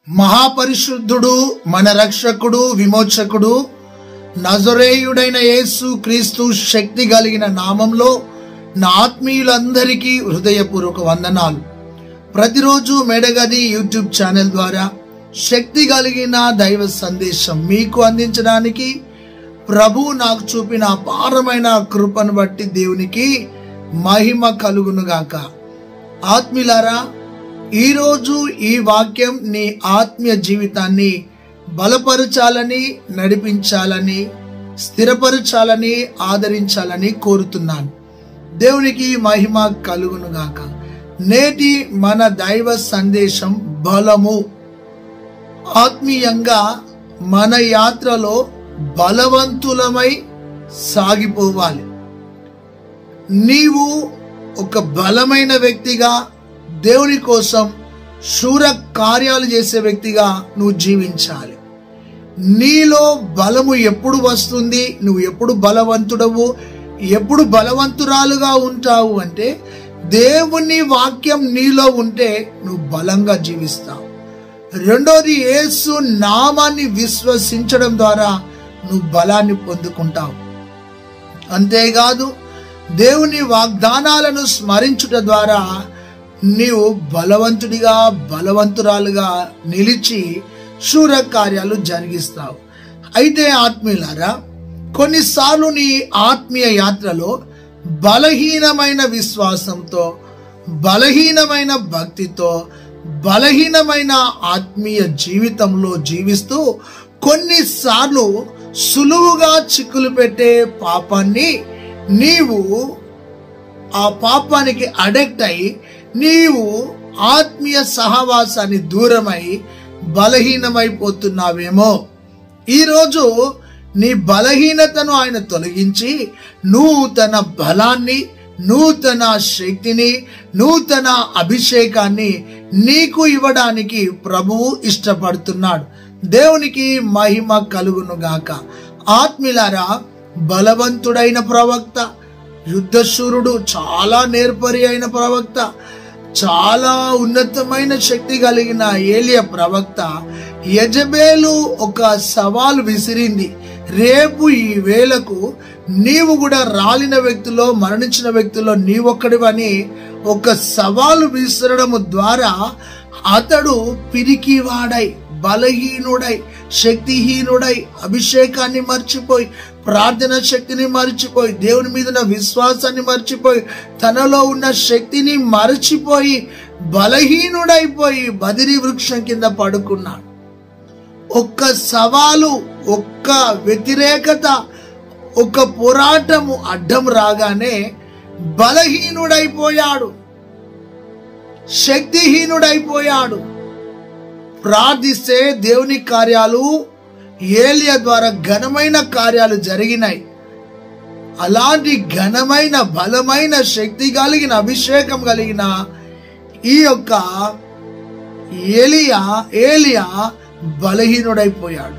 మహాపరిశుద్ధుడు మన రక్షకుడు విమోచకుడు నజరేయుడైన యేసు క్రీస్తు శక్తి కలిగిన నామంలో నా ఆత్మీయులందరికీ హృదయపూర్వక వందనాలు. ప్రతిరోజు మేడగది యూట్యూబ్ ఛానల్ ద్వారా శక్తి కలిగిన దైవ సందేశం మీకు అందించడానికి ప్రభు నాకు చూపిన అపారమైన కృపను బట్టి దేవునికి మహిమ కలుగునుగాక. ఆత్మీయులారా, ఈరోజు ఈ వాక్యం నీ ఆత్మీయ జీవితాన్ని బలపరచాలని, నడిపించాలని, స్థిరపరచాలని, ఆదరించాలని కోరుతున్నాను. దేవునికి మహిమ కలుగునుగాక. నేటి మన దైవ సందేశం బలము. ఆత్మీయంగా మన యాత్రలో బలవంతులమై సాగిపోవాలి. నీవు ఒక బలమైన వ్యక్తిగా, దేవుని కోసం శూర కార్యాలు చేసే వ్యక్తిగా నువ్వు జీవించాలి. నీలో బలము ఎప్పుడు వస్తుంది, నువ్వు ఎప్పుడు బలవంతుడవు, ఎప్పుడు బలవంతురాలుగా ఉంటావు అంటే దేవుని వాక్యం నీలో ఉంటే నువ్వు బలంగా జీవిస్తావు. రెండోది, యేసు నామాన్ని విశ్వసించడం ద్వారా నువ్వు బలాన్ని పొందుకుంటావు. అంతేకాదు, దేవుని వాగ్దానాలను స్మరించుట ద్వారా నీవు బలవంతుడిగా, బలవంతురాలుగా నిలిచి శూర కార్యాలు జరిగిస్తావు. అయితే ఆత్మీయులారా, కొన్నిసార్లు నీ ఆత్మీయ యాత్రలో బలహీనమైన విశ్వాసంతో, బలహీనమైన భక్తితో, బలహీనమైన ఆత్మీయ జీవితంలో జీవిస్తూ కొన్నిసార్లు సులువుగా చిక్కులు పెట్టే పాపాన్ని నీవు ఆ పాపానికి అడిక్ట్ అయి నీవు ఆత్మీయ సహవాసాన్ని దూరమై బలహీనమైపోతున్నావేమో. ఈరోజు నీ బలహీనతను ఆయన తొలగించి నూతన బలాన్ని, నూతన శక్తిని, నూతన అభిషేకాన్ని నీకు ఇవ్వడానికి ప్రభువు ఇష్టపడుతున్నాడు. దేవునికి మహిమ కలుగునుగాక. ఆత్మీయులారా, బలవంతుడైన ప్రవక్త, యుద్ధశూరుడు, చాలా నేర్పరి అయిన ప్రవక్త, చాలా ఉన్నతమైన శక్తి కలిగిన ఏలియా ప్రవక్త యెజబేలు ఒక సవాలు విసిరింది. రేపు ఈ వేళకు నీవు కూడా రాలిన వ్యక్తిలో, మరణించిన వ్యక్తిలో నీవొక్కడివని ఒక సవాలు విసరడం ద్వారా అతడు పిరికివాడై, బలహీనుడై, శక్తిహీనుడై, అభిషేకాన్ని మర్చిపోయి, ప్రార్థన శక్తిని మర్చిపోయి, దేవుని మీద ఉన్న విశ్వాసాన్ని మర్చిపోయి, తనలో ఉన్న శక్తిని మర్చిపోయి బలహీనుడైపోయి బదిరి వృక్షం కింద పడుకున్నాడు. ఒక్క సవాలు, ఒక్క వ్యతిరేకత, ఒక పోరాటము అడ్డం రాగానే బలహీనుడైపోయాడు, శక్తిహీనుడైపోయాడు. ప్రార్థిస్తే దేవుని కార్యాలు ఏలియా ద్వారా ఘనమైన కార్యాలు జరిగినాయి. అలాంటి ఘనమైన, బలమైన, శక్తి కలిగిన, అభిషేకం కలిగిన ఈ యొక్క ఏలియా బలహీనుడైపోయాడు.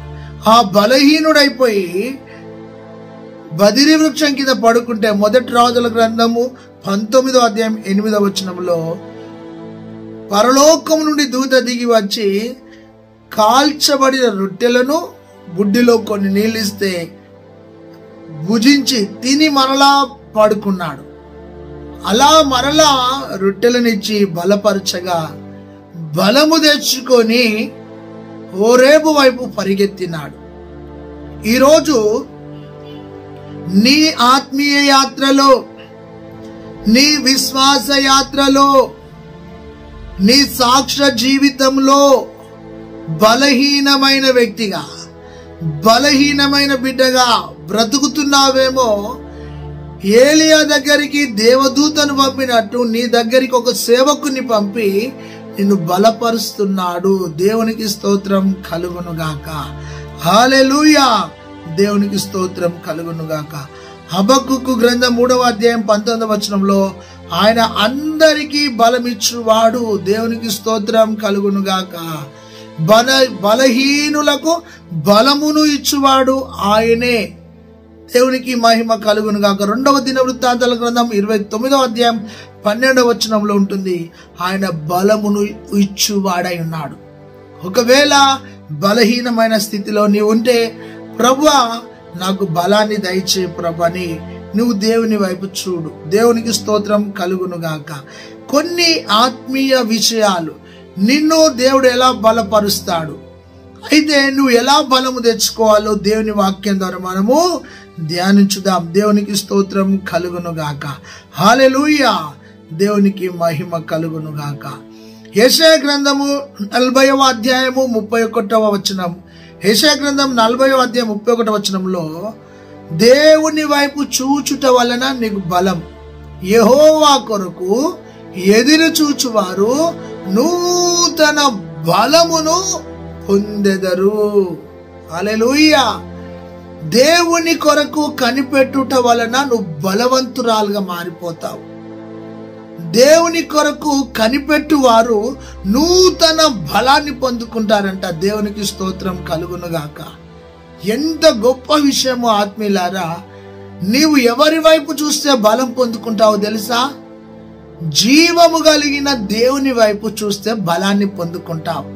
ఆ బలహీనుడైపోయి బదిరి వృక్షం కింద పడుకుంటే మొదటి రాజుల గ్రంథము 19వ అధ్యాయం 8వ వచనంలో పరలోకం నుండి దూత దిగి వచ్చి కాల్చబడిన రొట్టెలను బుడ్డిలో కొన్ని నీళ్ళిస్తే భుజించి తిని మరలా పడుకున్నాడు. అలా మరలా రొట్టెలనిచ్చి బలపరచగా బలము తెచ్చుకొని హోరేబు వైపు పరిగెత్తినాడు. ఈరోజు నీ ఆత్మీయ యాత్రలో, నీ విశ్వాస యాత్రలో, నీ సాక్ష్య జీవితంలో బలహీనమైన వ్యక్తిగా, బలహీనమైన బిడ్డగా బ్రతుకుతున్నావేమో. ఏలియా దగ్గరికి దేవదూతను పంపినట్టు నీ దగ్గరికి ఒక సేవకుని పంపి నిన్ను బలపరుస్తున్నాడు. దేవునికి స్తోత్రం కలుగునుగాక. హల్లెలూయా. దేవునికి స్తోత్రం కలుగునుగాక. హబక్కూకు గ్రంథం 3వ అధ్యాయం 19వ వచనంలో ఆయన అందరికీ బలమిచ్చువాడు. దేవునికి స్తోత్రం కలుగునుగాక. బలహీనులకు బలమును ఇచ్చువాడు ఆయనే. దేవునికి మహిమ కలుగునుగాక. 2వ దినవృత్తాంతాల గ్రంథం 29వ అధ్యాయం 12వ వచనంలో ఉంటుంది, ఆయన బలమును ఇచ్చువాడై ఉన్నాడు. ఒకవేళ బలహీనమైన స్థితిలో నీవు ఉంటే, ప్రభువా నాకు బలాన్ని దయచేయి ప్రభు అని నువ్వు దేవుని వైపు చూడు. దేవునికి స్తోత్రం కలుగును గాక. కొన్ని ఆత్మీయ విషయాలు నిన్ను దేవుడు ఎలా బలపరుస్తాడు, అయితే నువ్వు ఎలా బలము తెచ్చుకోవాలో దేవుని వాక్యం ద్వారా మనము ధ్యానించుదాం. దేవునికి స్తోత్రం కలుగును గాక. హల్లెలూయా. దేవునికి మహిమ కలుగును గాక. యెషయా గ్రంథము 40వ అధ్యాయము 31వ వచనం. యెషయా గ్రంథం 40వ అధ్యాయం 31వ వచనంలో, దేవుని వైపు చూచుట వలన నీకు బలం, యెహోవా కొరకు ఎదురు చూచువారు నూతన బలమును పొందెదరు. హల్లెలూయా. దేవుని కొరకు కనిపెట్టుట వలన నువ్వు బలవంతురాలుగా మారిపోతావు. దేవుని కొరకు కనిపెట్టు వారు నూతన బలాన్ని పొందుకుంటారంట. దేవునికి స్తోత్రం కలుగును గాక. ఎంత గొప్ప విషయమో ఆత్మీయులారా. నీవు ఎవరి వైపు చూస్తే బలం పొందుకుంటావో తెలుసా? జీవము కలిగిన దేవుని వైపు చూస్తే బలాన్ని పొందుకుంటావు.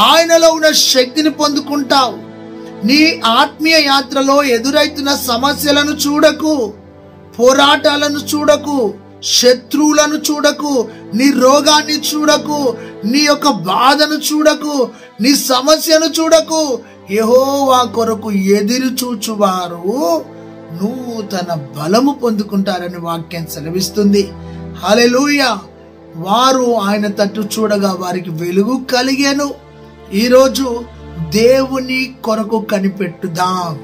ఆయనలో ఉన్న శక్తిని పొందుకుంటావు. నీ ఆత్మీయ యాత్రలో ఎదురైతున్న సమస్యలను చూడకు, పోరాటాలను చూడకు, శత్రువులను చూడకు, నీ రోగాన్ని చూడకు, నీ యొక్క బాధను చూడకు, నీ సమస్యను చూడకు. యెహోవా కొరకు ఎదురు చూచువారు నూతన బలము పొందుకుంటారని వాక్యం సెలవిస్తుంది. హల్లెలూయా. వారు ఆయన తట్టు చూడగా వారికి వెలుగు కలిగెను. ఈరోజు దేవుని కొరకు కనిపెట్టుదాం.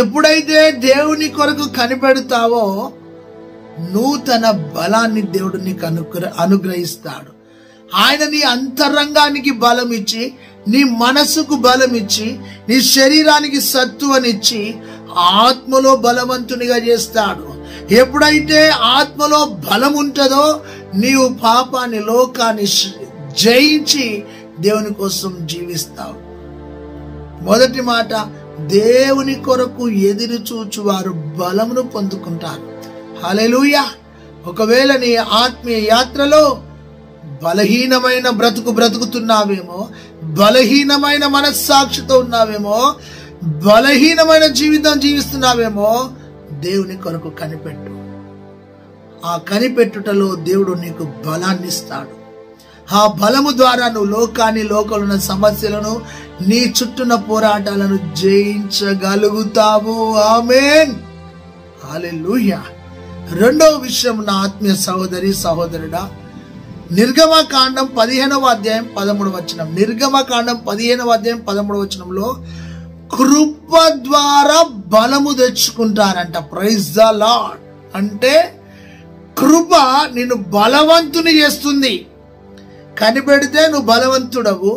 ఎప్పుడైతే దేవుని కొరకు కనిపెడతావో నూతన బలాన్ని దేవుడు నీకు అనుగ్రహిస్తాడు. ఆయన నీ అంతరంగానికి బలం ఇచ్చి, నీ మనసుకు బలం ఇచ్చి, నీ శరీరానికి సత్తువనిచ్చి ఆత్మలో బలవంతునిగా చేస్తాడు. ఎప్పుడైతే ఆత్మలో బలం ఉంటుందో నీవు పాపాన్ని, లోకాన్ని జయించి దేవుని కోసం జీవిస్తావు. మొదటి మాట, దేవుని కొరకు ఎదురు చూచు వారు బలమును పొందుకుంటారు. హల్లెలూయా. ఒకవేళ నీ ఆత్మీయ యాత్రలో బలహీనమైన బ్రతుకుతున్నావేమో, బలహీనమైన మనస్సాక్షితో ఉన్నావేమో, బలహీనమైన జీవితం జీవిస్తున్నావేమో, దేవుని కొరకు కనిపెట్టు. ఆ కనిపెట్టుటలో దేవుడు నీకు బలాన్ని ఇస్తాడు. ఆ బలము ద్వారా నువ్వు లోకాన్ని, లోకంలో ఉన్న సమస్యలను, నీ చుట్టూన్న పోరాటాలను జయించగలుగుతావు. ఆమేన్. హల్లెలూయా. రెండవ విషయం నా ఆత్మీయ సహోదరి సహోదరుడా, నిర్గమకాండం 15వ అధ్యాయం 13వ వచనం. నిర్గమకాండం 15వ అధ్యాయం 13వ వచనంలో కృప ద్వారా బలము తెచ్చుకుంటారంట. Praise the lord. అంటే కృప నిన్ను బలవంతుని చేస్తుంది. కనిపెడితే నువ్వు బలవంతుడవు.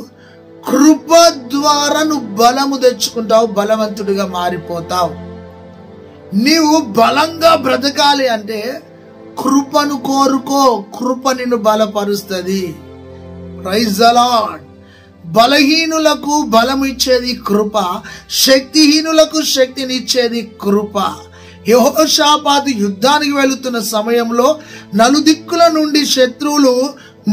కృప ద్వారా నువ్వు బలము తెచ్చుకుంటావు, బలవంతుడిగా మారిపోతావు. నీవు బలంగా బ్రతకాలి అంటే కృపను కోరుకో. కృప నిన్ను బలపరుస్తుంది. Praise the lord. బలహీనులకు బలం ఇచ్చేది కృప, శక్తిహీనులకు శక్తినిచ్చేది కృప. యెహోషాపాతు యుద్ధానికి వెళుతున్న సమయంలో నలుదిక్కుల నుండి శత్రువులు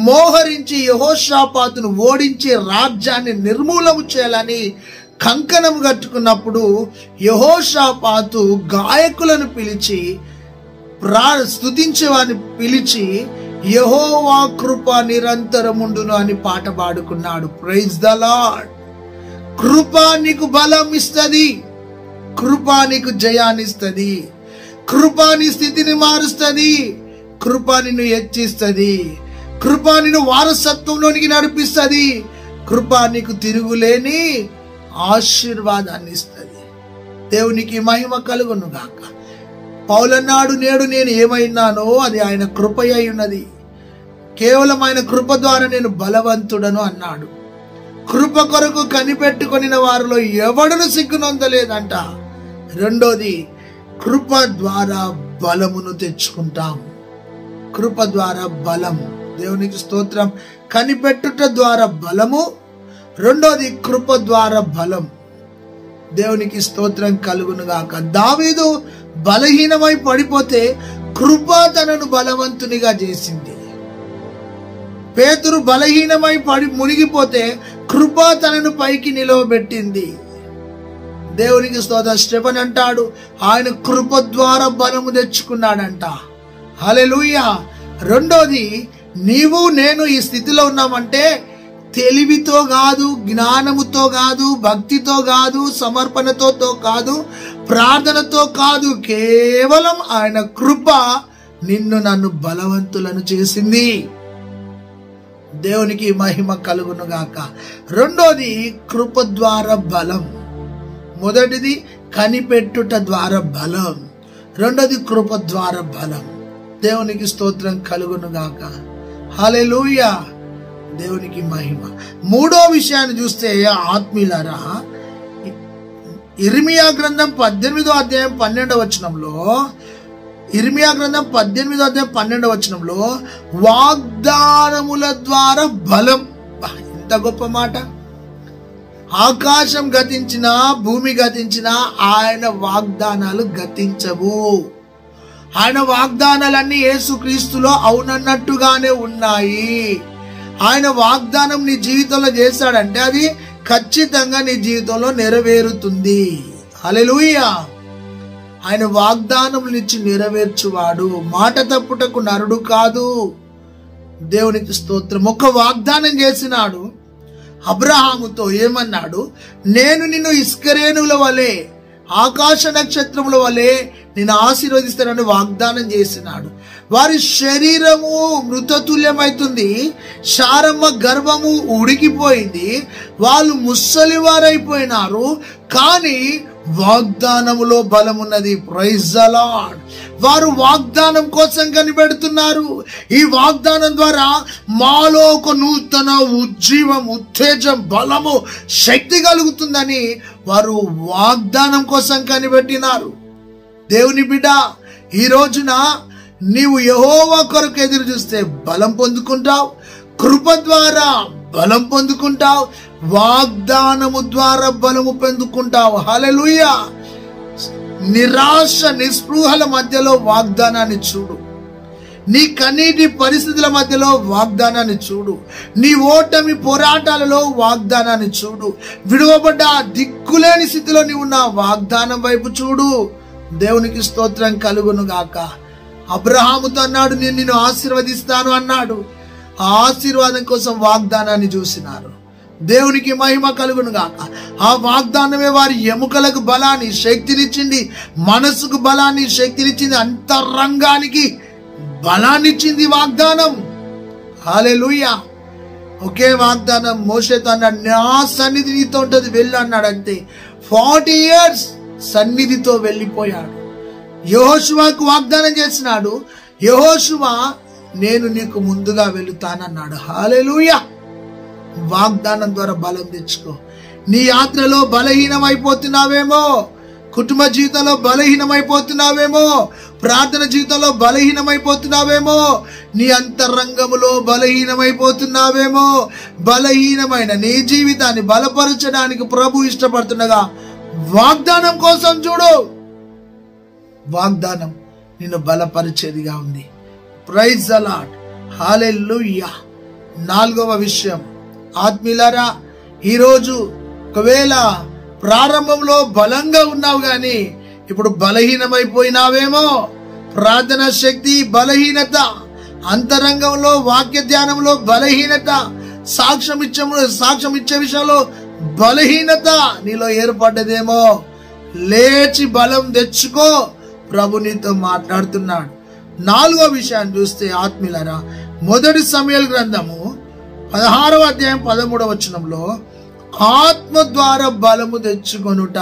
మోహరించి యెహోషాపాతును ఓడించి రాజ్యాన్ని నిర్మూలన చేయాలని కంకణం కట్టుకున్నప్పుడు యెహోషాపాతు గాయకులను పిలిచి, స్తుతించే వారిని పిలిచి, యెహోవా కృప నిరంతరముండును అని పాట పాడుకున్నాడు. Praise the lord. కృప నీకు బలం ఇస్తుంది. కృప నీకు జయాన్ని ఇస్తుంది. కృప నీ స్థితిని మారుస్తుంది. కృప నిన్ను హెచ్చిస్తుంది. కృప నిన్ను వారసత్వంలోనికి నడిపిస్తుంది. కృప నీకు తిరుగులేని ఆశీర్వాదాన్ని ఇస్తుంది. దేవునికి మహిమ కలుగును గాక. పౌలన్నాడు, నేడు నేను ఏమైనానో అది ఆయన కృప అయి ఉన్నది. కేవలం ఆయన కృప ద్వారా నేను బలవంతుడను అన్నాడు. కృప కొరకు కనిపెట్టుకొనిన వారిలో ఎవడును సిగ్గునొందలేదంట. రెండోది, కృప ద్వారా బలమును తెచ్చుకుంటాం. కృప ద్వారా బలం. దేవునికి స్తోత్రం. కనిపెట్టుట ద్వారా బలము. రెండోది, కృప ద్వారా బలం. దేవునికి స్తోత్రం కలుగును గాక. దావీదు బలహీనమై పడిపోతే కృప తనను బలవంతునిగా చేసింది. పేతురు బలహీనమై పడి మునిగిపోతే కృప తనను పైకి నిలవబెట్టింది. దేవునికి స్తోత్రం. స్టెఫెన్ అంటాడు, ఆయన కృప ద్వారా బలము తెచ్చుకున్నాడంట. హల్లెలూయా. రెండోది, నీవు నేను ఈ స్థితిలో ఉన్నామంటే తెలివితో కాదు, జ్ఞానముతో కాదు, భక్తితో కాదు, సమర్పణతో కాదు, ప్రార్థనతో కాదు, కేవలం ఆయన కృప నిన్ను నన్ను బలవంతులను చేసింది. దేవునికి మహిమ కలుగును గాక. రెండోది, కృప ద్వారా బలం. మొదటిది కనిపెట్టుట ద్వారా బలం, రెండోది కృప ద్వారా బలం. దేవునికి స్తోత్రం కలుగును గాక. హల్లెలూయా. దేవునికి మహిమ. మూడో విషయాన్ని చూస్తే ఆత్మీయులారా, ఇర్మియా గ్రంథం 18వ అధ్యాయం 12వ వచనంలో, ఇర్మియా గ్రంథం 18వ అధ్యాయం 12వ వచనంలో వాగ్దానముల ద్వారా బలం. ఎంత గొప్ప మాట. ఆకాశం గతించినా, భూమి గతించినా ఆయన వాగ్దానాలు గతించవు. ఆయన వాగ్దానాలన్నీ యేసుక్రీస్తులో అవునన్నట్టుగానే ఉన్నాయి. ఆయన వాగ్దానం నీ జీవితంలో చేశాడంటే అది ఖచ్చితంగా నీ జీవితంలో నెరవేరుతుంది. హల్లెలూయా. ఆయన వాగ్దానములిచ్చి నెరవేర్చువాడు, మాట తప్పుటకు నరుడు కాదు. దేవునికి స్తోత్రం. ఒక వాగ్దానం చేసినాడు అబ్రహాముతో. ఏమన్నాడు? నేను నిన్ను ఇస్కరేణుల వలె, ఆకాశ నక్షత్రముల వలె నేను ఆశీర్వదిస్తానని వాగ్దానం చేసినాడు. వారి శరీరము మృతతుల్యమైతుంది, శారమ్మ గర్భము ఉడికిపోయింది, వాళ్ళు ముసలి వారైపోయినారు, కానీ వాగ్దానములో బలమున్నది. Praise the lord. వారు వాగ్దానం కోసం కనిపెడుతున్నారు. ఈ వాగ్దానం ద్వారా మాలో ఒక నూతన ఉజ్జీవం, ఉత్తేజం, బలము, శక్తి కలుగుతుందని వారు వాగ్దానం కోసం కనిపెట్టినారు. దేవుని బిడ్డ, ఈ రోజున నీవు యెహోవా కొరకు ఎదురు చూస్తే బలం పొందుకుంటావు, కృప ద్వారా బలం పొందుకుంటావు, వాగ్దానము ద్వారా బలము పొందుకుంటావు. హల్లెలూయా. నిరాశ నిస్పృహల మధ్యలో వాగ్దానాన్ని చూడు. నీ కన్నీటి పరిస్థితుల మధ్యలో వాగ్దానాన్ని చూడు. నీ ఓటమి పోరాటాలలో వాగ్దానాన్ని చూడు. విడువబడ్డ దిక్కులేని స్థితిలో నీవు ఉన్న వాగ్దానం వైపు చూడు. దేవునికి స్తోత్రం కలుగును గాక. అబ్రహాముతో అన్నాడు, నేను నిన్ను ఆశీర్వదిస్తాను అన్నాడు. ఆ ఆశీర్వాదం కోసం వాగ్దానాన్ని చూసినారు. దేవునికి మహిమ కలుగును గాక. ఆ వాగ్దానమే వారి ఎముకలకు బలాన్ని, శక్తినిచ్చింది, మనసుకు బలాన్ని, శక్తినిచ్చింది, అంతరంగానికి బలాన్ని ఇచ్చింది వాగ్దానం. హల్లెలూయా. ఒకే వాగ్దానం మోషేతో అన్నాడు, నా సన్నిధి నీతో ఉంటది, వెళ్ళు అన్నాడు. అంతే. 40 years సన్నిధితో వెళ్ళిపోయాడు. యెహోషువకు వాగ్దానం చేసినాడు. యెహోషువ, నేను నీకు ముందుగా వెళుతానన్నాడు. హల్లెలూయా. వాగ్దానం ద్వారా బలం తెచ్చుకో. నీ యాత్రలో బలహీనమైపోతున్నావేమో, కుటుంబ జీవితంలో బలహీనమైపోతున్నావేమో, ప్రార్థన జీవితంలో బలహీనమైపోతున్నావేమో, నీ అంతరంగములో బలహీనమైపోతున్నావేమో. బలహీనమైన నీ జీవితాన్ని బలపరచడానికి ప్రభు ఇష్టపడుతుండగా వాగ్దానం కోసం చూడు. వాగ్దానం నిన్ను బలపరిచేదిగా ఉంది. Praise the lord. హల్లెలూయా. నాలుగవ విషయం, ఆత్మీయులారా, ఈరోజు ఒకవేళ ప్రారంభంలో బలంగా ఉన్నావు గాని ఇప్పుడు బలహీనమైపోయినావేమో. ప్రార్థన శక్తి బలహీనత, అంతరంగంలో వాక్య ధ్యానంలో బలహీనత, సాక్ష్యం ఇచ్చే విషయంలో బలహీనత నీలో ఏర్పడ్డదేమో. లేచి బలం తెచ్చుకో. ప్రభు నీతో మాట్లాడుతున్నాడు. నాలుగో విషయాన్ని చూస్తే ఆత్మీయులారా, మొదటి సమూయేలు గ్రంథము 16వ అధ్యాయం 13వ వచనంలో ఆత్మ ద్వారా బలము తెచ్చుకొనుట.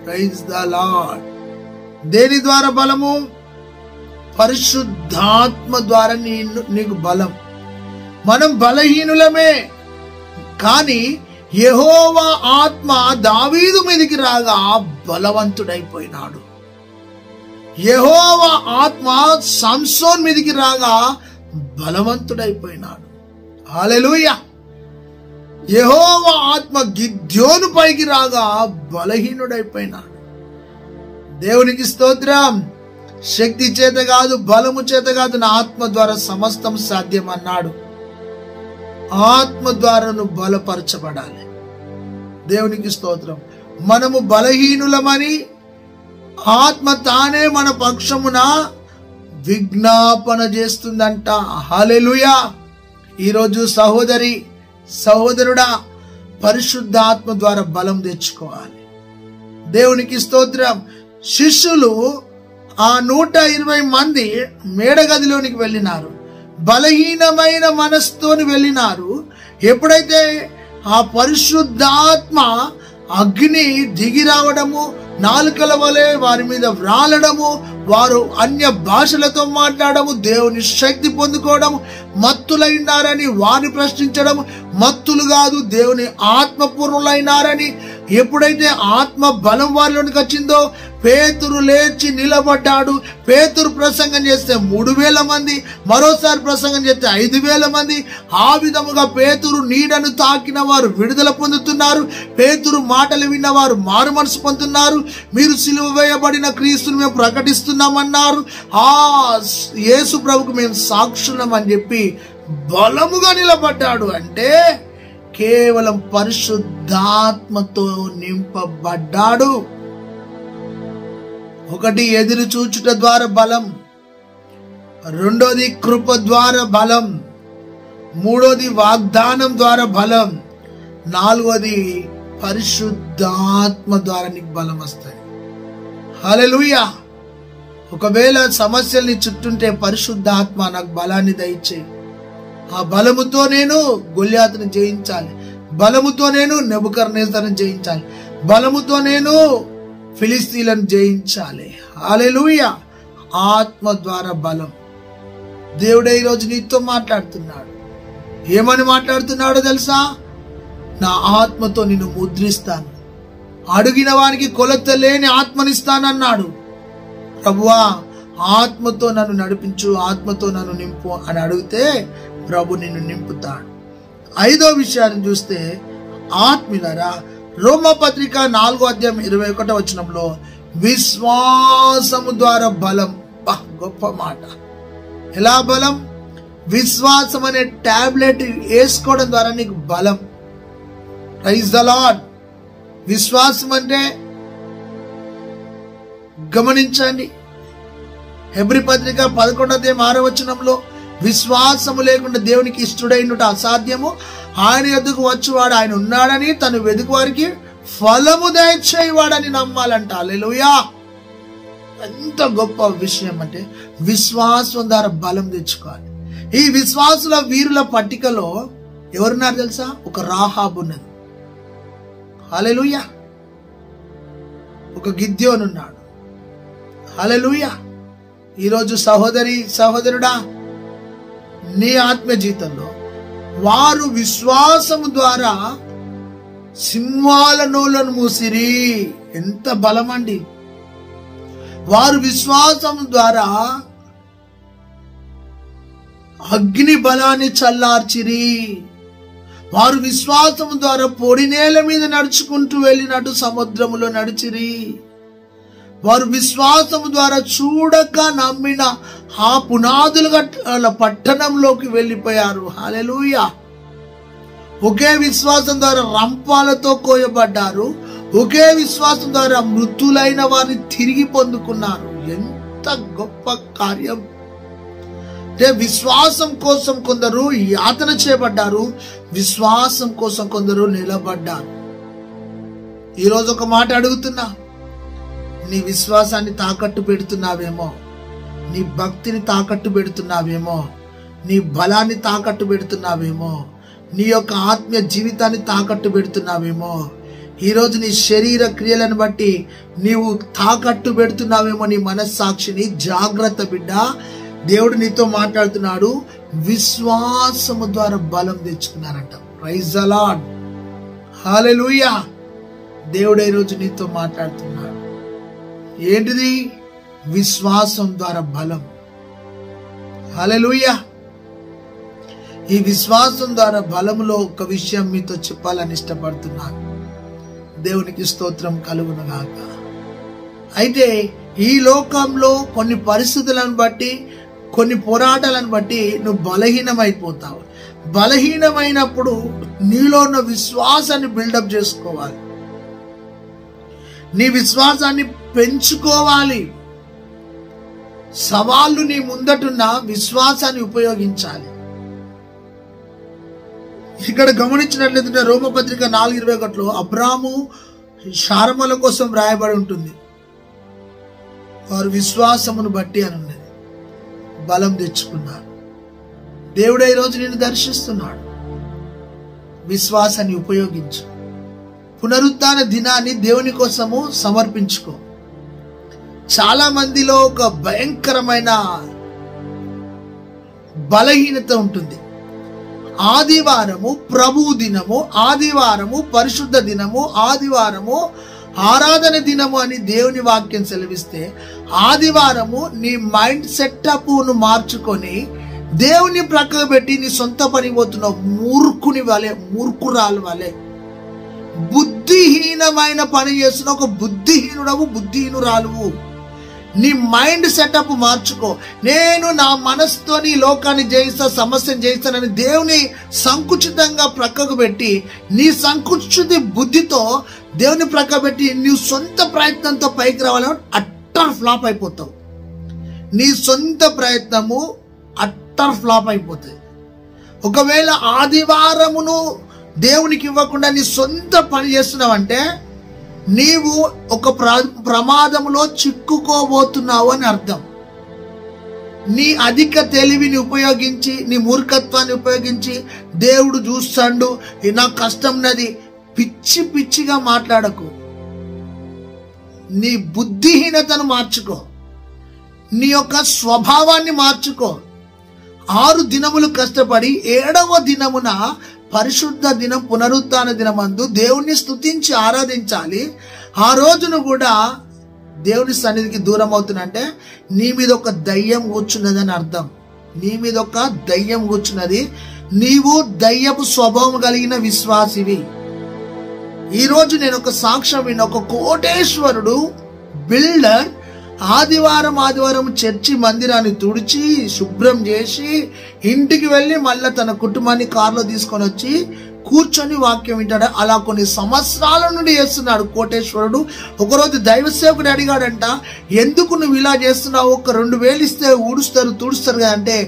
Praise the lord. దేని ద్వారా బలము? పరిశుద్ధాత్మ ద్వారా నీకు బలం. మనం బలహీనులమే, కానీ యెహోవా ఆత్మ దావీదు మీదికి రాగా బలవంతుడైపోయినాడు. యెహోవా ఆత్మ సంసోన్ మీదికి రాగా బలవంతుడైపోయినాడు. హల్లెలూయా. యెహోవా ఆత్మ గిద్యోను పైకి రాగా బలహీనుడైపోయినాడు. దేవునికి స్తోత్రం. శక్తి చేత కాదు, బలము చేత కాదు, నా ఆత్మ ద్వారా సమస్తం సాధ్యం అన్నాడు. ఆత్మ ద్వారా నువ్వు బలపరచబడాలి. దేవునికి స్తోత్రం. మనము బలహీనులమని ఆత్మ తానే మన పక్షమున విజ్ఞాపన చేస్తుందంట. హల్లెలూయా. ఈరోజు సహోదరి సహోదరుడా, పరిశుద్ధాత్మ ద్వారా బలం తెచ్చుకోవాలి. దేవునికి స్తోత్రం. శిష్యులు ఆ 120 మంది మేడగదిలోనికి వెళ్ళినారు. బలహీనమైన మనసుతోని వెళ్ళినారు. ఎప్పుడైతే ఆ పరిశుద్ధాత్మ అగ్ని దిగి రావడము, నాలుకల వలె వారి మీద వ్రాలడము, వారు అన్య భాషలతో మాట్లాడము, దేవుని శక్తి పొందుకోవడం, మత్తులైనారని వారిని ప్రశ్నించడం, మత్తులు కాదు దేవుని ఆత్మపూర్ణులైనారని ఎప్పుడైతే ఆత్మ బలం వారిలోనికి వచ్చిందో పేతురు లేచి నిలబడ్డాడు. పేతురు ప్రసంగం చేస్తే 3000 మంది, మరోసారి ప్రసంగం చేస్తే 5000 మంది. ఆ విధముగా పేతురు నీడను తాకిన వారు విడుదల పొందుతున్నారు. పేతురు మాటలు విన్నవారు మారు మనసు పొందుతున్నారు. మీరు సిలువ వేయబడిన క్రీస్తుని మేము ప్రకటిస్తున్నామన్నారు. ఆ యేసు ప్రభుకు మేము సాక్షులం అని చెప్పి బలముగా నిలబడ్డాడు. అంటే కేవలం పరిశుద్ధాత్మతో నింపబడ్డాడు. ఒకటి ఎదురు చూచుట ద్వారా బలం, రెండోది కృప ద్వారా బలం, మూడోది వాగ్దానం ద్వారా బలం, నాలుగోది పరిశుద్ధాత్మ ద్వారా నీకు బలం వస్తుంది. హల్లెలూయా. ఒకవేళ సమస్యల్ని చుట్టుంటే పరిశుద్ధాత్మ నాకు బలాన్ని దయచేయి. ఆ బలముతో నేను గొల్యాతును జయించాలి, బలముతో నేను నెబుకద్నెజరును జయించాలి, బలముతో నేను ఫిలిస్తీన్లను జయించాలి. హల్లెలూయా. ఆత్మ ద్వారా బలం. దేవుడే ఈరోజు నీతో మాట్లాడుతున్నాడు. ఏమని మాట్లాడుతున్నాడో తెలుసా? నా ఆత్మతో నిన్ను ముద్రిస్తాను, అడిగిన వానికి కొలత లేని ఆత్మనిస్తానన్నాడు. ప్రభువా, ఆత్మతో నన్ను నడిపించు, ఆత్మతో నన్ను నింపు అని అడిగితే ప్రభు నిన్ను నింపుతాడు. 5వ విషయాన్ని చూస్తే ఆత్మీయులారా, రోమపత్రిక 4వ అధ్యాయం 21వ వచనంలో విశ్వాసము ద్వారా బలం. గొప్ప మాట. ఎలా బలం? విశ్వాసం అనే టాబ్లెట్ వేసుకోవడం ద్వారా నీకు బలం. Praise the Lord. విశ్వాసం అంటే గమనించండి, హెబ్రీ పత్రిక 11వ అధ్యాయం 6వ వచనంలో విశ్వాసము లేకుండా దేవునికి ఇష్టడైనట అసాధ్యము, ఆయన ఎదుగు వచ్చేవాడు ఆయన ఉన్నాడని, తను వెదుకు వారికి ఫలము దయచేయవాడని నమ్మాలంట. హల్లెలూయా. ఎంత గొప్ప విషయం అంటే విశ్వాసం ద్వారా బలం తెచ్చుకోవాలి. ఈ విశ్వాసుల వీరుల పట్టికలో ఎవరున్నారు తెలుసా? ఒక రాహాబు ఉన్నది. హల్లెలూయా. ఒక గిద్యోను ఉన్నాడు. హల్లెలూయా. ఈరోజు సహోదరి సహోదరుడా, నీ ఆత్మ జీవితంలో వారు విశ్వాసము ద్వారా సింహాల నోళ్లను మూసిరి. ఎంత బలం అండి! వారు విశ్వాసం ద్వారా అగ్ని బలాన్ని చల్లార్చిరి. వారు విశ్వాసం ద్వారా పొడి నేల మీద నడుచుకుంటూ వెళ్ళినట్టు సముద్రములో నడిచిరి. వారు విశ్వాసము ద్వారా చూడక నమ్మిన ఆ పునాదులు గల పట్టణంలోకి వెళ్ళిపోయారు. హల్లెలూయా. ఒకే విశ్వాసం ద్వారా రంపాలతో కోయబడ్డారు. ఒకే విశ్వాసం ద్వారా మృతులైన వారిని తిరిగి పొందుకున్నారు. ఎంత గొప్ప కార్యం! అంటే విశ్వాసం కోసం కొందరు యాతన చేయబడ్డారు, విశ్వాసం కోసం కొందరు నిలబడ్డారు. ఈరోజు ఒక మాట అడుగుతున్నా, నీ విశ్వాసాన్ని తాకట్టు పెడుతున్నావేమో, నీ భక్తిని తాకట్టు పెడుతున్నావేమో, నీ బలాన్ని తాకట్టు పెడుతున్నావేమో, నీ యొక్క ఆత్మీయ జీవితాన్ని తాకట్టు పెడుతున్నావేమో, ఈరోజు నీ శరీర క్రియలను బట్టి నీవు తాకట్టు పెడుతున్నావేమో నీ మనస్సాక్షిని. జాగ్రత్త బిడ్డ, దేవుడు నీతో మాట్లాడుతున్నాడు. విశ్వాసము ద్వారా బలం తెచ్చుకున్నారంట. Praise the lord. హల్లెలూయా. దేవుడు ఈరోజు నీతో మాట్లాడుతున్నాడు. ఏంటిది? విశ్వాసం ద్వారా బలం. హల్లెలూయా. ఈ విశ్వాసం ద్వారా బలములో ఒక విషయం మీతో చెప్పాలని ఇష్టపడుతున్నాను. దేవునికి స్తోత్రం కలుగును గాక. అయితే ఈ లోకంలో కొన్ని పరిస్థితులను బట్టి, కొన్ని పోరాటాలను బట్టి నువ్వు బలహీనమైపోతావు. బలహీనమైనప్పుడు నీలో ఉన్న విశ్వాసాన్ని బిల్డప్ చేసుకోవాలి, నీ విశ్వాసాన్ని పెంచుకోవాలి. సవాళ్ళు నీ ముందటున్న విశ్వాసాన్ని ఉపయోగించాలి. ఇక్కడ గమనించినట్లయితే రోమపత్రిక 4:21 అబ్రాము శారమల కోసం రాయబడి ఉంటుంది. వారు విశ్వాసమును బట్టి అని ఉన్నది, బలం తెచ్చుకున్నారు. దేవుడే ఈరోజు నిన్ను దర్శిస్తున్నాడు. విశ్వాసాన్ని ఉపయోగించు. పునరుత్థాన దినాన్ని దేవుని కోసము సమర్పించుకో. చాలా మందిలో ఒక భయంకరమైన బలహీనత ఉంటుంది. ఆదివారము ప్రభువు దినము, ఆదివారము పరిశుద్ధ దినము, ఆదివారము ఆరాధన దినము అని దేవుని వాక్యం సెలవిస్తే, ఆదివారము నీ మైండ్ సెటప్ను మార్చుకొని దేవుని ప్రక్కకు పెట్టి నీ సొంత పని పోతున్నావు. మూర్ఖుని వలె, మూర్ఖురాలు వలె బుద్ధిహీనమైన పని చేస్తున్న ఒక బుద్ధిహీనుడవు, బుద్ధిహీనురాలువు. నీ మైండ్ సెటప్ మార్చుకో. నేను నా మనసుతోని లోకాన్ని జయిస్తా, సమస్యను జయిస్తానని దేవుని సంకుచితంగా ప్రక్కకు పెట్టి, నీ సంకుచిత బుద్ధితో దేవుని ప్రక్క పెట్టి నీ సొంత ప్రయత్నంతో పైకి రావాలని అట్టర్ ఫ్లాప్ అయిపోతావు. నీ సొంత ప్రయత్నము అట్టర్ ఫ్లాప్ అయిపోతుంది. ఒకవేళ ఆదివారమును దేవునికి ఇవ్వకుండా నీ సొంత పని చేస్తున్నావంటే నీవు ఒక ప్రమాదంలో చిక్కుకోబోతున్నావు అని అర్థం. నీ అధిక తెలివిని ఉపయోగించి, నీ మూర్ఖత్వాన్ని ఉపయోగించి దేవుడు చూస్తాడు, నాకు కష్టం నది, పిచ్చి పిచ్చిగా మాట్లాడకు. నీ బుద్ధిహీనతను మార్చుకో, నీ యొక్క స్వభావాన్ని మార్చుకో. 6 దినములు కష్టపడి 7వ దినమున పరిశుద్ధ దినం, పునరుత్థాన దినమందు దేవుణ్ణి స్తుతించి ఆరాధించాలి. ఆ రోజును కూడా దేవుని సన్నిధికి దూరం అవుతున్నంటే నీ మీద ఒక దయ్యం కూర్చున్నది అని అర్థం. నీ మీద ఒక దయ్యం కూర్చున్నది. నీవు దయ్యపు స్వభావం కలిగిన విశ్వాసివి. ఈరోజు నేను ఒక సాక్ష్యం విన్న, ఒక కోటేశ్వరుడు బిల్డర్ ఆదివారం చర్చి మందిరాన్ని తుడిచి శుభ్రం చేసి ఇంటికి వెళ్ళి మళ్ళీ తన కుటుంబాన్ని కారులో తీసుకొని వచ్చి కూర్చొని వాక్యం వింటాడు. అలా కొన్ని సంవత్సరాల నుండి చేస్తున్నాడు కోటేశ్వరుడు. ఒకరోజు దైవ సేవకుడు అడిగాడంట, ఎందుకు నువ్వు ఇలా చేస్తున్నావు? ఒక 2,000 ఇస్తే ఊడుస్తారు తుడుస్తారు కదా అంటే,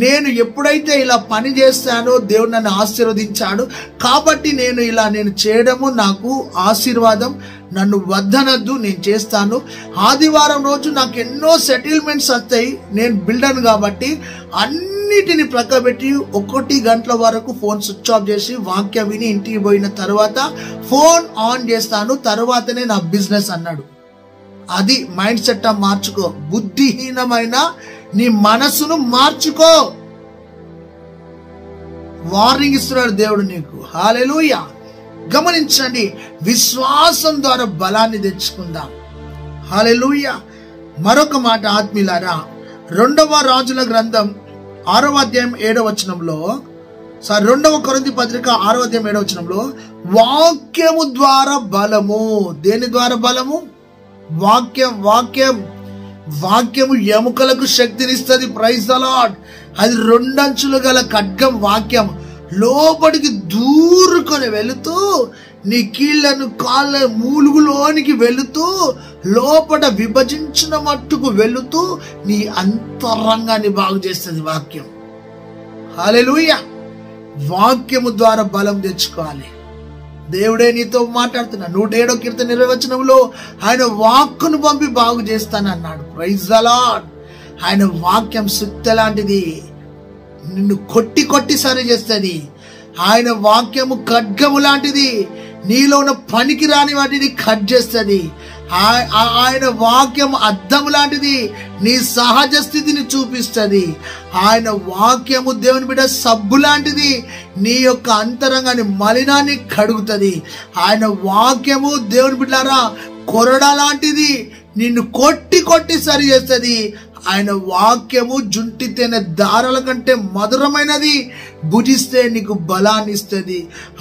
నేను ఎప్పుడైతే ఇలా పని చేస్తానో దేవుడు నన్ను ఆశీర్వదించాడు కాబట్టి నేను చేయడము నాకు ఆశీర్వాదం, నన్ను వద్దనద్దు, నేను చేస్తాను. ఆదివారం రోజు నాకు ఎన్నో సెటిల్మెంట్స్ వస్తాయి, నేను బిల్డర్ కాబట్టి అన్నిటిని ప్రక్కబెట్టి 1 గంటల వరకు ఫోన్ స్విచ్ ఆఫ్ చేసి వాక్యం విని ఇంటికి పోయిన తర్వాత ఫోన్ ఆన్ చేస్తాను, తర్వాతనే నా బిజినెస్ అన్నాడు. అది మైండ్ సెట్ మార్చుకో. బుద్ధిహీనమైన నీ మనసును మార్చుకో. వార్నింగ్ ఇస్తున్నాడు దేవుడు నీకు. హల్లెలూయా. గమనించండి, విశ్వాసం ద్వారా బలాన్ని తెచ్చుకుందాం. హల్లెలూయా. మరొక మాట ఆత్మీయులారా, 2వ రాజుల గ్రంథం 6వ అధ్యాయం 7వ వచనంలో, 2వ కొరింథీ పత్రిక 6వ అధ్యాయం 7వ వచనంలో, వాక్యము ద్వారా బలము. దేని ద్వారా బలము? వాక్యము ఎముకలకు శక్తినిస్తుంది. Praise the lord. అది 2 అంచులు గల ఖడ్గం. వాక్యం లోపలికి దూరుకొని వెళుతూ, నీ కీళ్లను కాళ్ళ మూలుగులోనికి వెళుతూ, లోపల విభజించిన మట్టుకు వెళుతూ నీ అంతరంగాన్ని బాగు చేస్తుంది వాక్యం. హల్లెలూయా. వాక్యము ద్వారా బలం తెచ్చుకోవాలి. దేవుడే నీతో మాట్లాడుతున్నా. 107వ కీర్తన 20వ వచనంలో ఆయన వాక్కును పంపి బాగు చేస్తానన్నాడు. Praise the lord. ఆయన వాక్యం సుత్తి లాంటిది, నిన్ను కొట్టి సరి చేస్తుంది. ఆయన వాక్యము ఖడ్గము లాంటిది, నీలో ఉన్న పనికి రాని వాటిని కట్ చేస్తుంది. ఆయన వాక్యం అద్దము లాంటిది, నీ సహజ స్థితిని చూపిస్తుంది. ఆయన వాక్యము దేవుని బిడ్డ సబ్బు లాంటిది, నీ యొక్క అంతరంగాన్ని మలినాన్ని కడుగుతుంది. ఆయన వాక్యము దేవుని బిడ్డారా కొరడా లాంటిది, నిన్ను కొట్టి సరి చేస్తుంది. ఆయన వాక్యము జుంటి తేనె దారాల కంటే మధురమైనది, భుజిస్తే నీకు బలాన్ని ఇస్తుంది.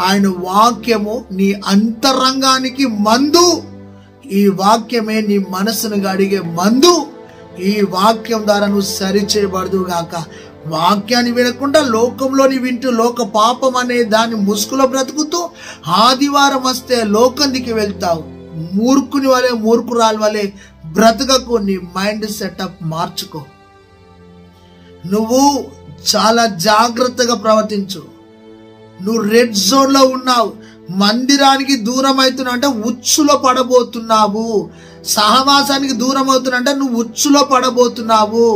ఆయన వాక్యము నీ అంతరంగానికి మందు. ఈ వాక్యమే నీ మనసును గడిగే మందు. ఈ వాక్యం ద్వారా నువ్వు సరి చేయబడదు గాక. వాక్యాన్ని వినకుండా లోకంలోని వింటూ లోక పాపం అనే దాన్ని ముసుగులో బ్రతుకుతూ ఆదివారం వస్తే లోకందికి వెళ్తావు. మూర్ఖుని వలె మూర్ఖురాలు వలె బ్రతకకు. నీ మైండ్ సెటప్ మార్చుకో. నువ్వు చాలా జాగ్రత్తగా ప్రవర్తించు. నువ్వు రెడ్ జోన్ లో ఉన్నావు. మందిరానికి దూరం అవుతున్నా అంటే ఉచ్చులో పడబోతున్నావు. సహవాసానికి దూరం అవుతున్నా అంటే నువ్వు ఉచ్చులో పడబోతున్నావు.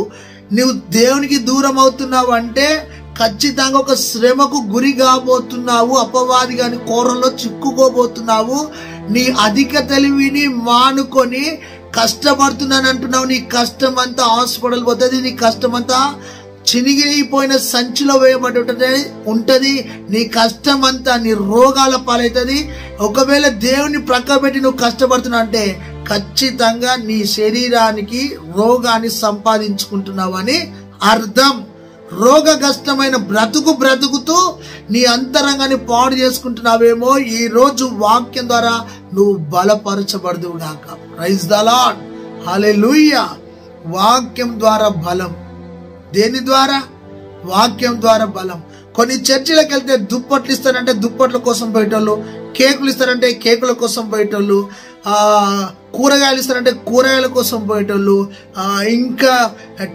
నువ్వు దేవునికి దూరం అవుతున్నావు అంటే ఖచ్చితంగా ఒక శ్రమకు గురి కాబోతున్నావు. అపవాది గాని కోరంలో చిక్కుకోబోతున్నావు. నీ అధిక తెలివిని మానుకొని కష్టపడుతున్నాను అంటున్నావు. నీ కష్టం అంతా హాస్పిటల్ పోతుంది. నీ కష్టం అంతా చినిగిపోయిన సంచిలో వేయబడి ఉంటది. నీ కష్టం అంతా నీ రోగాల పాలవుతుంది. ఒకవేళ దేవుని ప్రక్క పెట్టి నువ్వు కష్టపడుతున్నావు అంటే ఖచ్చితంగా నీ శరీరానికి రోగాన్ని సంపాదించుకుంటున్నావు అని అర్థం. రోగగ్రస్తమైన బ్రతుకుతూ నీ అంతరంగాన్ని పాడు చేసుకుంటున్నావేమో. ఈ రోజు వాక్యం ద్వారా నువ్వు బలపరచబడదువు గాక. Praise the lord. హల్లెలూయా. వాక్యం ద్వారా బలం. దేని ద్వారా? వాక్యం ద్వారా బలం. కొన్ని చర్చిలకు వెళ్తే దుప్పట్లు ఇస్తారంటే దుప్పట్ల కోసం పోయేటోళ్ళు, కేకులు ఇస్తారంటే కేకుల కోసం పోయేటోళ్ళు, కూరగాయలు ఇస్తారంటే కూరగాయల కోసం పోయేటోళ్ళు, ఇంకా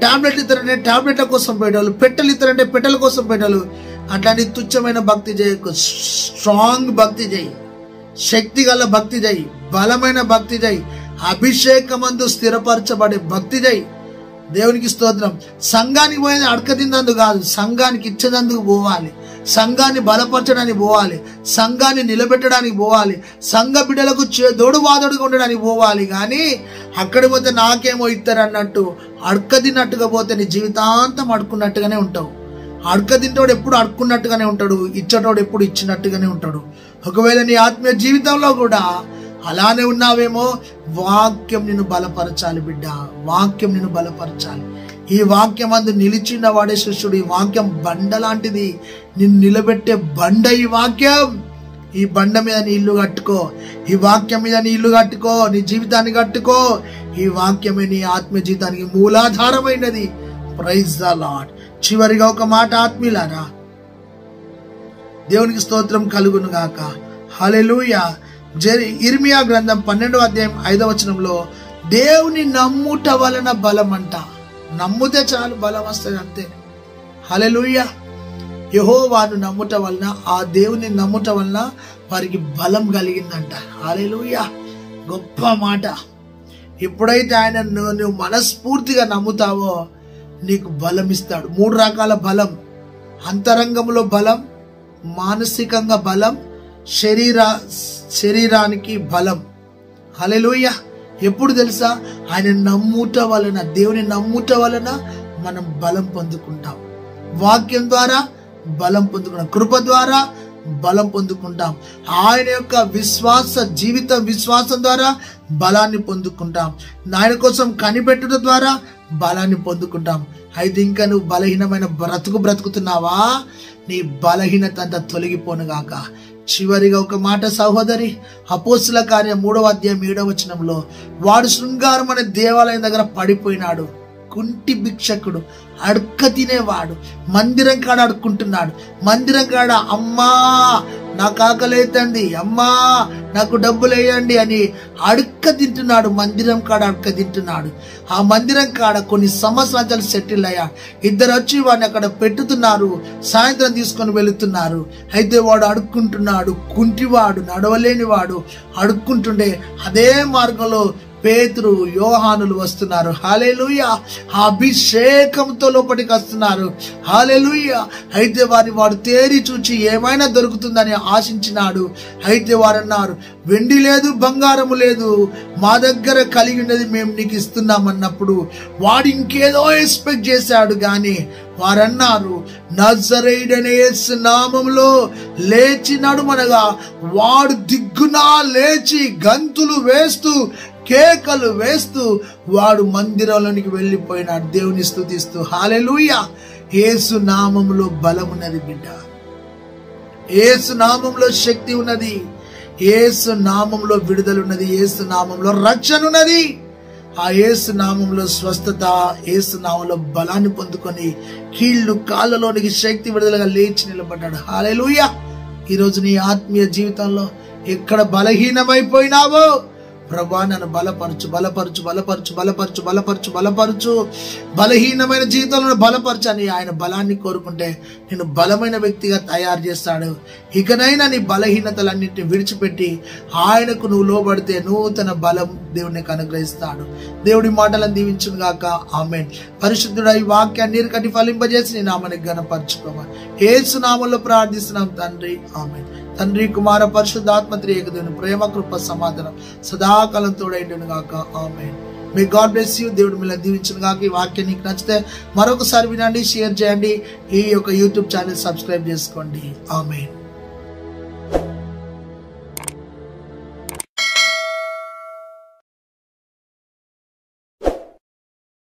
టాబ్లెట్లు ఇస్తారంటే టాబ్లెట్ల కోసం పోయేటోళ్ళు, పెట్టెలు ఇస్తారంటే పెట్టెల కోసం పోయేటోళ్ళు. అట్లాంటి తుచ్చమైన భక్తి చేయకు. స్ట్రాంగ్ భక్తి చేయి, శక్తి గల భక్తి చేయి, బలమైన భక్తి చేయి, అభిషేకమందు స్థిరపరచబడే భక్తి చేయి. దేవునికి స్తోత్రం. సంఘానికి పోయేది అడక తిన్నందుకు కాదు, సంఘానికి ఇచ్చేందుకు పోవాలి. సంఘాన్ని బలపరచడానికి పోవాలి. సంఘాన్ని నిలబెట్టడానికి పోవాలి. సంఘ బిడ్డలకు దోడు వాదోడుగా ఉండడానికి పోవాలి. కానీ అక్కడికి పోతే నాకేమో ఇస్తారు అన్నట్టు అడక తిన్నట్టుగా పోతే నీ జీవితాంతం అడుక్కున్నట్టుగానే ఉంటావు. అడక తింటోడు ఎప్పుడు అడుక్కున్నట్టుగానే ఉంటాడు, ఇచ్చేటోడు ఎప్పుడు ఇచ్చినట్టుగానే ఉంటాడు. ఒకవేళ నీ ఆత్మీయ జీవితంలో కూడా అలానే ఉన్నావేమో. వాక్యం నిన్ను బలపరచాలి బిడ్డ. వాక్యం నిన్ను బలపరచాలి. ఈ వాక్యం అందు నిలిచిన వాడే శిష్యుడు. ఈ వాక్యం బండ లాంటిది, నిన్ను నిలబెట్టే బండ ఈ వాక్యం. ఈ బండ మీద నీ ఇల్లు కట్టుకో. ఈ వాక్యం మీద నీ ఇల్లు కట్టుకో. నీ జీవితాన్ని కట్టుకో. ఈ వాక్యమే నీ ఆత్మీయ జీవితానికి మూలాధారమైనది. Praise the lord. చివరిగా ఒక మాట ఆత్మీయులారా, దేవునికి స్తోత్రం కలుగును గాక. హల్లెలూయా. ఇర్మియా గ్రంథం 12వ అధ్యాయం 5వ వచనంలో దేవుని నమ్ముట వలన బలం అంట. నమ్ముతే చాలు బలం వస్తుంది అంతే. హల్లెలూయా. యెహోవాను నమ్ముట వలన, ఆ దేవుని నమ్ముట వలన వారికి బలం కలిగిందంట. హల్లెలూయా. గొప్ప మాట. ఎప్పుడైతే ఆయన నువ్వు మనస్ఫూర్తిగా నమ్ముతావో నీకు బలం ఇస్తాడు. 3 రకాల బలం. అంతరంగంలో బలం, మానసికంగా బలం, శరీరానికి బలం. హల్లెలూయా. ఎప్పుడు తెలుసా? ఆయన నమ్ముట వలన, దేవుని నమ్ముట వలన మనం బలం పొందుకుంటాం. వాక్యం ద్వారా బలం పొందుకుంటాం. కృప ద్వారా బలం పొందుకుంటాం. ఆయన యొక్క విశ్వాసం ద్వారా బలాన్ని పొందుకుంటాం. ఆయన కోసం కనిపెట్టడం ద్వారా బలాన్ని పొందుకుంటాం. అయితే ఇంకా నువ్వు బలహీనమైన బ్రతుకుతున్నావా? నీ బలహీనత అంతా తొలగిపోను గాక. చివరిగా ఒక మాట సహోదరి, అపోస్తుల కార్యం 3వ అధ్యాయం 7వ వచనంలో వాడు శృంగారం అనే దేవాలయం దగ్గర పడిపోయినాడు. కుంటి భిక్షకుడు, అడక తినేవాడు, మందిరం కాడ అడుక్కుంటున్నాడు. మందిరం కాడ అమ్మా నాకు ఆకలేతండి, అమ్మా నాకు డబ్బులు వేయండి అని అడక్క తింటున్నాడు. మందిరం కాడ అడక్క తింటున్నాడు. ఆ మందిరం కాడ కొన్ని సంవత్సరాలు సెటిల్ అయ్యాడు. 2 వచ్చి వాడిని అక్కడ పెట్టుతున్నారు. సాయంత్రం తీసుకొని వెళుతున్నారు. అయితే వాడు అడుక్కుంటున్నాడు. కుంటివాడు, నడవలేనివాడు అడుక్కుంటుండే అదే మార్గంలో పేతురు, యోహానులు వస్తున్నారు. హల్లెలూయా. అభిషేకంతో లోపలికి వస్తున్నారు. హల్లెలూయా. అయితే వాడు తేరి చూచి ఏమైనా దొరుకుతుందని ఆశించినాడు. అయితే వారు అన్నారు, వెండి లేదు, బంగారము లేదు, మా దగ్గర కలిగి ఉన్నది మేము నీకు ఇస్తున్నామన్నప్పుడు వాడు ఇంకేదో ఎక్స్పెక్ట్ చేశాడు. గాని వారన్నారు, నజరేయుడైన యేసు నామములో లేచి నడుమనగా వాడు దిగ్గునా లేచి గంతులు వేస్తూ కేకలు వేస్తూ వాడు మందిరంలోనికి వెళ్ళిపోయినాడు. దేవుని స్తుతిస్తూ. హల్లెలూయా. యేసు నామములో బలం ఉన్నది బిడ్డ. యేసు నామంలో శక్తి ఉన్నది. యేసు నామంలో విడుదల ఉన్నది. యేసు నామంలో రక్షణ ఉన్నది. ఆ యేసు నామంలో స్వస్థత, యేసు నామంలో బలాన్ని పొందుకొని కీళ్లు కాళ్ళలోనికి శక్తి విడుదలగా లేచి నిలబడ్డాడు. హల్లెలూయా. ఈరోజు నీ ఆత్మీయ జీవితంలో ఎక్కడ బలహీనమైపోయినావో, ప్రభా నన్ను బలపరచు, బలపరచు, బలపరచు, బలపరచు, బలపరచు, బలపరచు, బలహీనమైన జీవితంలో బలపరచు అని ఆయన బలాన్ని కోరుకుంటే నేను బలమైన వ్యక్తిగా తయారు చేస్తాడు. ఇకనైనా నీ బలహీనతలన్నింటినీ విడిచిపెట్టి ఆయనకు నువ్వు లోబడితే నూతన బలం దేవునికి అనుగ్రహిస్తాడు. దేవుడి మాటలను దీవించును గాక. ఆమేన్. పరిశుద్ధుడా, ఈ వాక్యాన్ని నీరుకట్టి ఫలింపజేసి నీ నామాన్ని ఘనపరచుకోవాలి. యేసు నామములో ప్రార్థిస్తున్నాం తండ్రి. ఆమేన్. తండ్రి, కుమార, పరిశుద్ధాత్మ త్రియేకదేవుని ప్రేమ, కృప, సమాధానం సదాకాలం తోడైండును గాక. ఆమేన్. May God bless you. దేవుడు మిమ్మల్ని దీవించును గాక. ఈ వాక్యం నీకు నచ్చితే మరొకసారి వినండి, షేర్ చేయండి. ఈ యొక్క యూట్యూబ్ ఛానల్ సబ్స్క్రైబ్ చేసుకోండి. ఆమేన్.